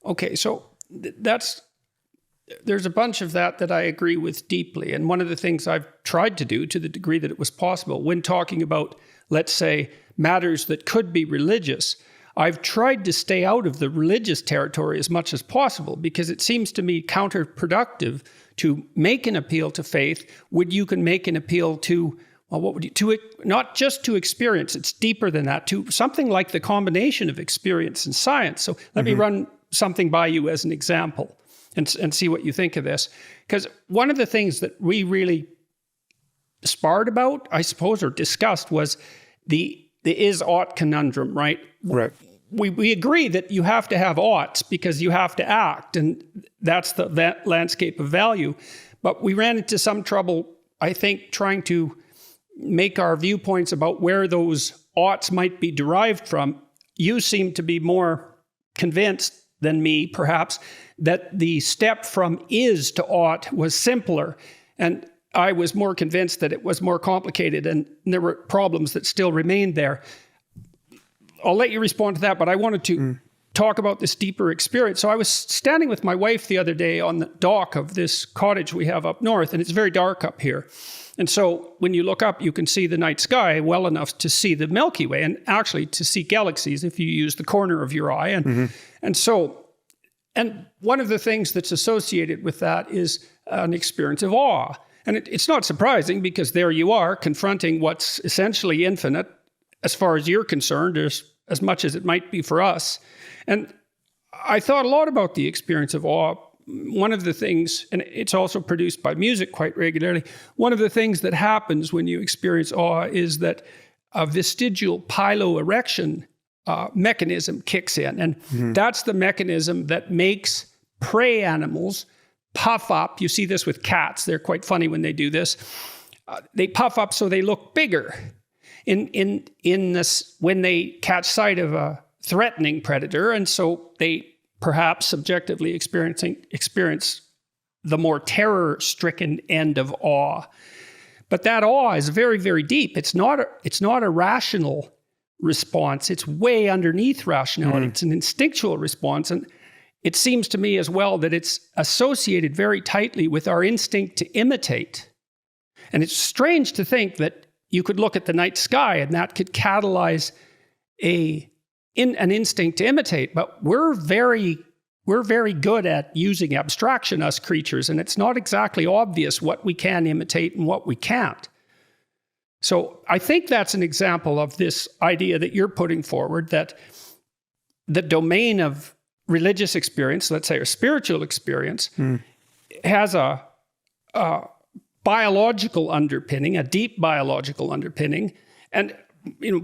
Okay, so there's a bunch of that I agree with deeply. And one of the things I've tried to do to the degree that it was possible when talking about, let's say, matters that could be religious, I've tried to stay out of the religious territory as much as possible because it seems to me counterproductive to make an appeal to faith when you can make an appeal to, well, what would you, to not just to experience, it's deeper than that, to something like the combination of experience and science. So let me run something by you as an example and see what you think of this. Because one of the things that we really sparred about, I suppose, or discussed was the is-ought conundrum, right? Right. We agree that you have to have oughts because you have to act, and that's that landscape of value. But we ran into some trouble, I think, trying to make our viewpoints about where those oughts might be derived from. You seem to be more convinced than me, perhaps, that the step from is to ought was simpler. And I was more convinced that it was more complicated and there were problems that still remained there. I'll let you respond to that, but I wanted to talk about this deeper experience. So I was standing with my wife the other day on the dock of this cottage we have up north, and it's very dark up here. And so when you look up, you can see the night sky well enough to see the Milky Way and actually to see galaxies if you use the corner of your eye. And one of the things that's associated with that is an experience of awe. And it's not surprising because there you are confronting what's essentially infinite as far as you're concerned, as much as it might be for us. And I thought a lot about the experience of awe. One of the things, and it's also produced by music quite regularly, one of the things that happens when you experience awe is that a vestigial piloerection mechanism kicks in. And that's the mechanism that makes prey animals puff up. You see this with cats. They're quite funny when they do this. They puff up so they look bigger. In this, when they catch sight of a threatening predator, and so they perhaps subjectively experience the more terror-stricken end of awe. But that awe is very, very deep. It's not a rational response. It's way underneath rationality. It's an instinctual response. And it seems to me as well that it's associated very tightly with our instinct to imitate. And it's strange to think that you could look at the night sky and that could catalyze an instinct to imitate. But we're very good at using abstraction, us creatures, and it's not exactly obvious what we can imitate and what we can't. So I think that's an example of this idea that you're putting forward, that the domain of religious experience, let's say, or spiritual experience, has a biological underpinning, a deep biological underpinning. And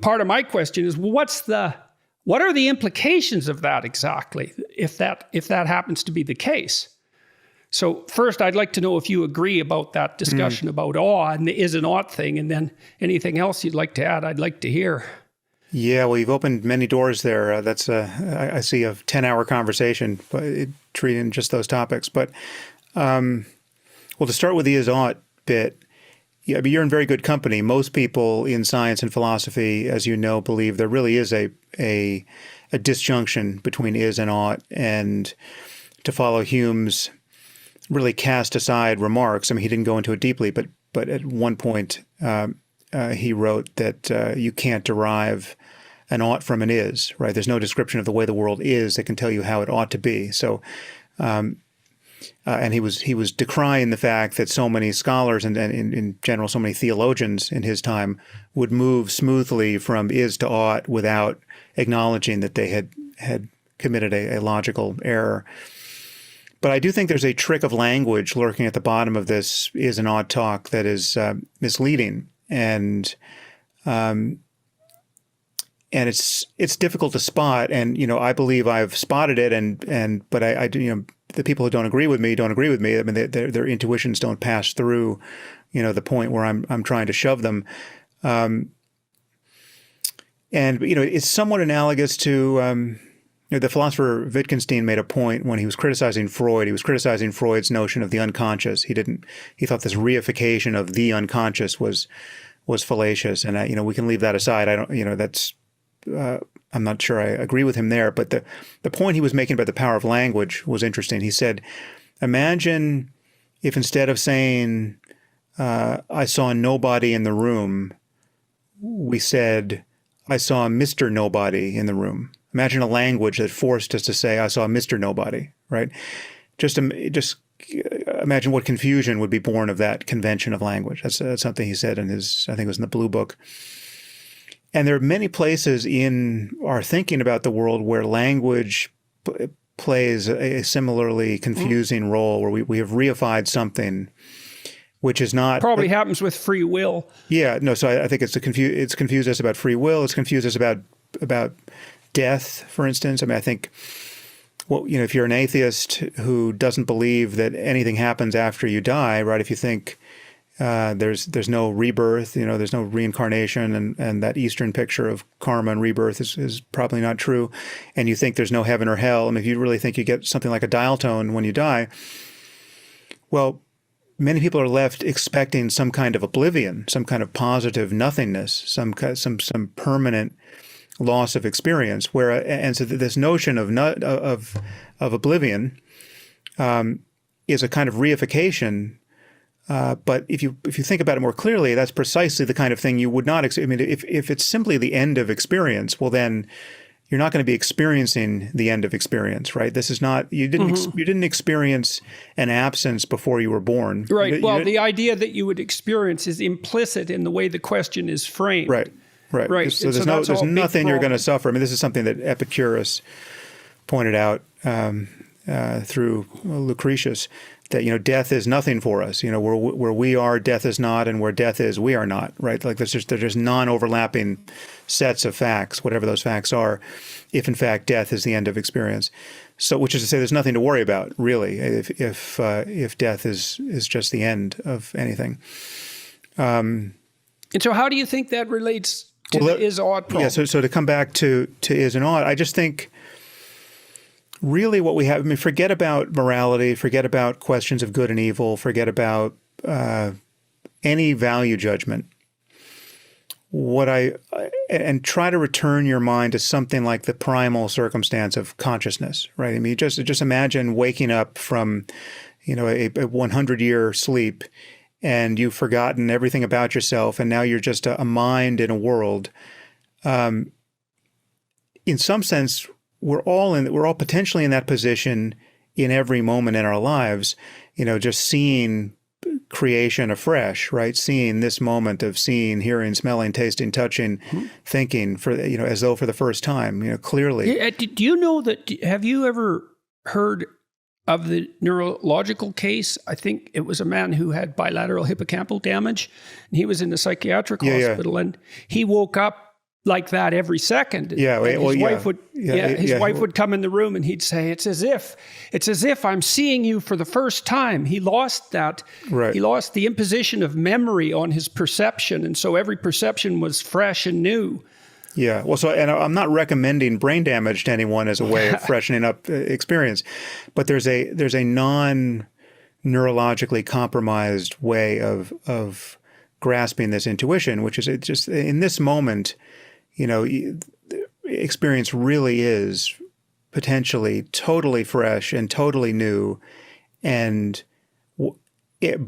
part of my question is, what are the implications of that exactly, if that happens to be the case? So first, I'd like to know if you agree about that discussion about awe and the is and ought thing, and then anything else you'd like to add, I'd like to hear. Yeah, well, you've opened many doors there. That's I see a 10-hour conversation treating just those topics. But well, to start with the is ought bit, yeah, you're in very good company. Most people in science and philosophy, as you know, believe there really is a disjunction between is and ought. And to follow Hume's really cast aside remarks, I mean, he didn't go into it deeply, but at one point he wrote that you can't derive an ought from an is, right? There's no description of the way the world is that can tell you how it ought to be. So, and he was decrying the fact that so many scholars and in general so many theologians in his time would move smoothly from is to ought without acknowledging that they had committed a logical error. But I do think there's a trick of language lurking at the bottom of this is and ought talk that is misleading, and it's difficult to spot. And I believe I've spotted it, but I do, the people who don't agree with me. I mean, their intuitions don't pass through, the point where I'm trying to shove them. And it's somewhat analogous to. The philosopher Wittgenstein made a point when he was criticizing Freud. He was criticizing Freud's notion of the unconscious. He thought this reification of the unconscious was fallacious. And we can leave that aside. I I'm not sure I agree with him there, but the point he was making about the power of language was interesting. He said, imagine if instead of saying, I saw nobody in the room, we said, I saw Mr. Nobody in the room. Imagine a language that forced us to say, I saw Mr. Nobody, right? Just imagine what confusion would be born of that convention of language. That's something he said in his, I think it was in the Blue Book. And there are many places in our thinking about the world where language plays a similarly confusing role, where we have reified something which is not... Probably happens with free will. Yeah, no, so I think it's confused us about free will. It's confused us about death, for instance. I mean, I think, well, you know, if you're an atheist who doesn't believe that anything happens after you die, right? If you think there's no rebirth, you know, there's no reincarnation, and that Eastern picture of karma and rebirth is probably not true, and you think there's no heaven or hell, I mean, if you really think you get something like a dial tone when you die, well, many people are left expecting some kind of oblivion, some kind of positive nothingness, some permanent loss of experience. And so this notion of oblivion is a kind of reification. But if you think about it more clearly, that's precisely the kind of thing you would not. I mean, if it's simply the end of experience, well, then you're not going to be experiencing the end of experience, right? This is not, you didn't experience an absence before you were born. Right. Well, the idea that you would experience is implicit in the way the question is framed. Right. So there's nothing you're going to suffer. I mean, this is something that Epicurus pointed out through Lucretius, that, you know, death is nothing for us. You know, where we are, death is not, and where death is, we are not, right? Like they're just non-overlapping sets of facts, whatever those facts are, if in fact death is the end of experience. So, which is to say, there's nothing to worry about, really, if death is just the end of anything. And so how do you think that relates to the is-ought problem? Yeah, so to come back to is and ought, I just think really what we have, I mean, forget about morality, forget about questions of good and evil, forget about any value judgment. And try to return your mind to something like the primal circumstance of consciousness, right? I mean, just imagine waking up from, you know, a 100-year sleep, and you've forgotten everything about yourself, and now you're just a mind in a world. In some sense, we're all potentially in that position in every moment in our lives, you know, just seeing creation afresh, right? Seeing this moment of seeing, hearing, smelling, tasting, touching, thinking, for, you know, as though for the first time, you know, clearly. Do you know that? Have you ever heard of the neurological case? I think it was a man who had bilateral hippocampal damage, and he was in a psychiatric hospital, and he woke up like that every second. Yeah, his wife would come in the room and he'd say, it's as if I'm seeing you for the first time. He lost that. Right. He lost the imposition of memory on his perception, and so every perception was fresh and new. Yeah. Well, and I'm not recommending brain damage to anyone as a way of freshening up experience, but there's a non-neurologically compromised way of grasping this intuition, which is, it just in this moment, you know, experience really is potentially totally fresh and totally new, and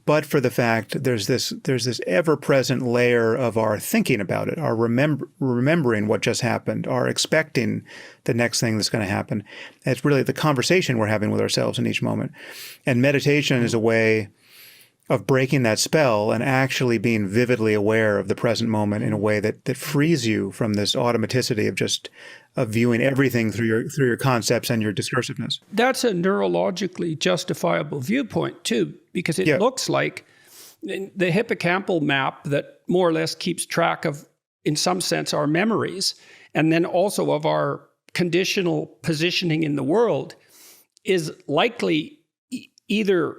but for the fact there's this ever-present layer of our thinking about it, our remembering what just happened, our expecting the next thing that's going to happen. And it's really the conversation we're having with ourselves in each moment. And meditation is a way of breaking that spell and actually being vividly aware of the present moment in a way that frees you from this automaticity of viewing everything through your concepts and your discursiveness. That's a neurologically justifiable viewpoint too, because it looks like the hippocampal map that more or less keeps track of, in some sense, our memories, and then also of our conditional positioning in the world, is likely either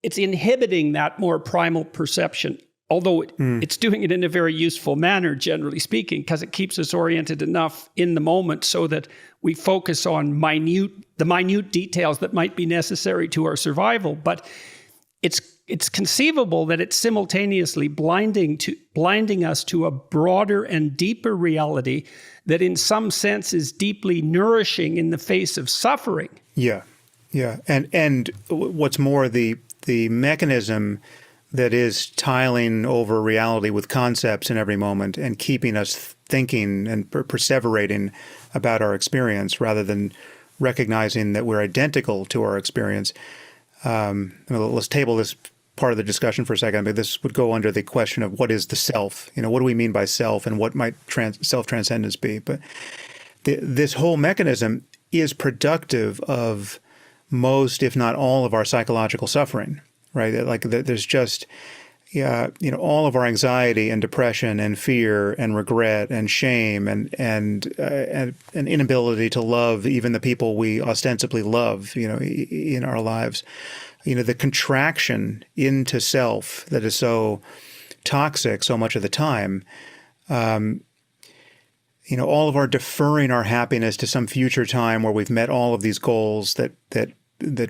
it's inhibiting that more primal perception, although it's doing it in a very useful manner, generally speaking, because it keeps us oriented enough in the moment so that we focus on the minute details that might be necessary to our survival. But it's it's conceivable that it's simultaneously blinding us to a broader and deeper reality that in some sense is deeply nourishing in the face of suffering. Yeah. Yeah. And what's more, the mechanism that is tiling over reality with concepts in every moment and keeping us thinking and perseverating about our experience rather than recognizing that we're identical to our experience. Let's table this part of the discussion for a second. But this would go under the question of what is the self? What do we mean by self, and what might self-transcendence be? But this whole mechanism is productive of most, if not all, of our psychological suffering, right? Like there's just, all of our anxiety and depression and fear and regret and shame and an inability to love even the people we ostensibly love, in our lives. The contraction into self that is so toxic so much of the time. All of our deferring our happiness to some future time where we've met all of these goals that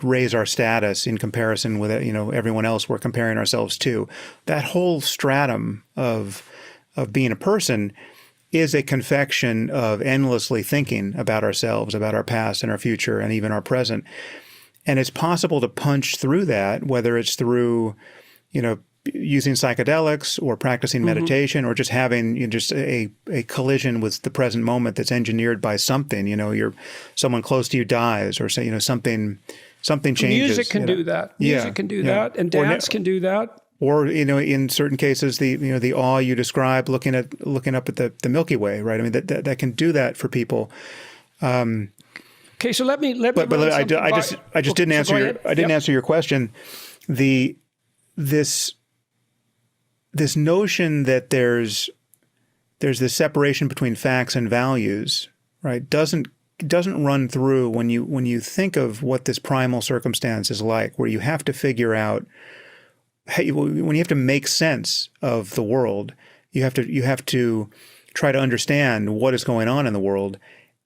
raise our status in comparison with everyone else we're comparing ourselves to. That whole stratum of being a person is a confection of endlessly thinking about ourselves, about our past and our future, and even our present. And it's possible to punch through that, whether it's through, using psychedelics or practicing meditation or just having just a collision with the present moment that's engineered by something. Someone close to you dies, or say something changes. Music can do that. Music can do that, and dance can do that. Or in certain cases, the awe you describe, looking up at the Milky Way, right? I mean that can do that for people. Okay, so let me. But I just didn't answer your question. This notion that there's this separation between facts and values, right? Doesn't run through when you think of what this primal circumstance is like, where you have to figure out, when you have to make sense of the world, you have to try to understand what is going on in the world,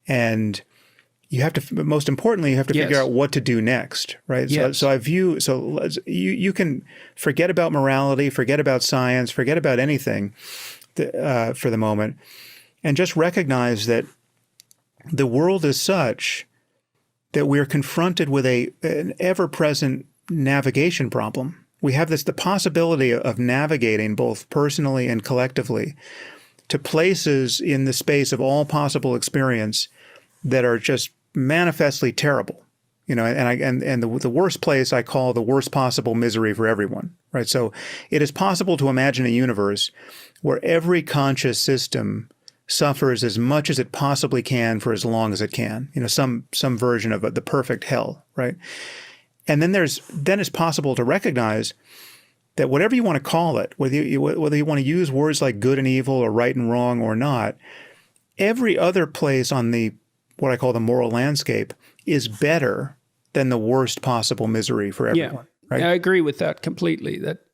and most importantly, you have to figure out what to do next, right? Yes. So you can forget about morality, forget about science, forget about anything for the moment, and just recognize that the world is such that we're confronted with an ever-present navigation problem. We have the possibility of navigating both personally and collectively to places in the space of all possible experience that are just manifestly terrible, and the worst place I call the worst possible misery for everyone, right? So it is possible to imagine a universe where every conscious system suffers as much as it possibly can for as long as it can, some version of the perfect hell, right? And then it's possible to recognize that whatever you want to call it, whether you want to use words like good and evil or right and wrong or not, every other place on what I call the moral landscape is better than the worst possible misery for everyone. Yeah, right? I agree with that completely. That